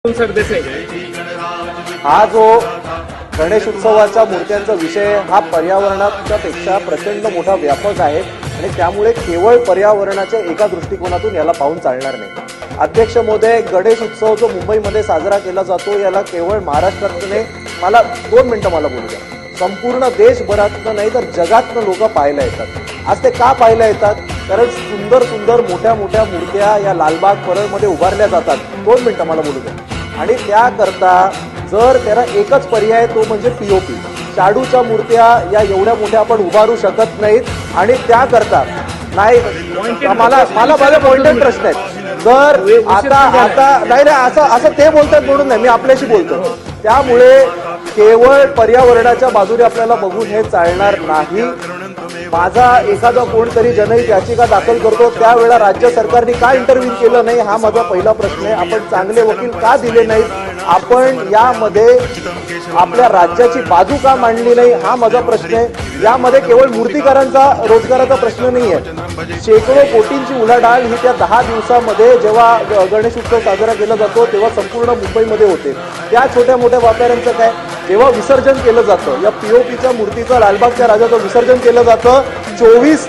हा जो गणेश उत्सवाच्या मूर्त्यांचा विषय हा पर्यावरणाच्या पेक्षा प्रचंड मोठा व्यापक आहे आणि त्यामुळे केवळ पर्यावरणाच्या एका दृष्टिकोनातून याला पाहून चालणार नाही। अध्यक्ष महोदय, गणेश उत्सव जो मुंबईमध्ये साजरा केला जातो याला केवळ महाराष्ट्रात नाही, मला 2 मिनिटं मला बोलू द्या, संपूर्ण देशभरातनं नाही तर जगातनं लोक पाहायला येतात। आज ते का पाहायला येतात? कारण सुंदर सुंदर मोठ्या मोठ्या मूर्त्या या लालबाग परळमध्ये उभारल्या जातात। 2 मिनिटं मला बोलू द्या। आणि त्याकरता जर त्याला एकच पर्याय तो म्हणजे पीओपी। शाडूच्या मूर्त्या या एवढ्या मोठ्या आपण उभारू शकत नाहीत आणि त्याकरता नाही, मला माझा पॉइंटेड प्रश्न आहे। जर आता नाही असं ते बोलतात म्हणून नाही, मी आपल्याशी बोलतो। त्यामुळे केवळ पर्यावरणाच्या बाजूने आपल्याला बघून हे चालणार नाही। माझा एखादा कोणतरी जनहित याचिका दाखल करतो त्यावेळेला राज्य सरकारने का इंटरव्ह्यू केलं नाही हा माझा पहिला प्रश्न आहे। आपण चांगले वकील का दिले नाहीत? आपण यामध्ये आपल्या राज्याची बाजू का मांडली नाही हा माझा प्रश्न आहे। यामध्ये केवळ मूर्तिकारांचा रोजगाराचा प्रश्न नाही आहे। शेकडो कोटींची उलाढाल ही त्या 10 दिवसामध्ये जेव्हा गणेश उत्सव साजरा केला जातो तेव्हा संपूर्ण मुंबईमध्ये होते। त्या छोट्या मोठ्या व्यापाऱ्यांचं काय? जेव्हा विसर्जन केलं जातं या पीओपीच्या मूर्तीचं लालबागच्या राजाचं विसर्जन केलं जातं, 24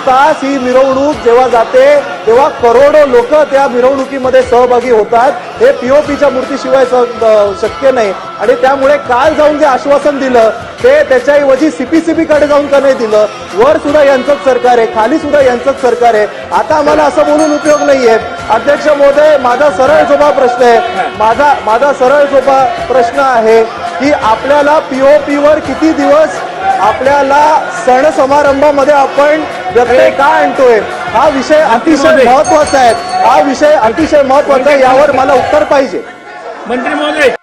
तास ही मिरवणूक जेव्हा जाते तेव्हा करोडो लोक त्या मिरवणुकीमध्ये सहभागी होतात। हे पीओपीच्या मूर्तीशिवाय शक्य नाही आणि त्यामुळे काल जाऊन जे आश्वासन दिलं ते त्याच्याऐवजी सीपीसीबी कडे जाऊन का नाही दिलं? वर सुद्धा यांचंच सरकार आहे, खाली सुद्धा यांचंच सरकार आहे। आता आम्हाला असं बोलून उपयोग नाहीये। अध्यक्ष महोदय, माझा सरळ सोपा प्रश्न आहे, माझा सरळ सोपा प्रश्न आहे की आपल्याला पीओपीवर किती दिवस आपल्याला सण समारंभामध्ये आपण व्यत्यय का आणतोय? हा विषय अतिशय महत्वाचा आहे, हा विषय अतिशय महत्वाचा आहे, यावर मला उत्तर पाहिजे। मंत्री महोदय।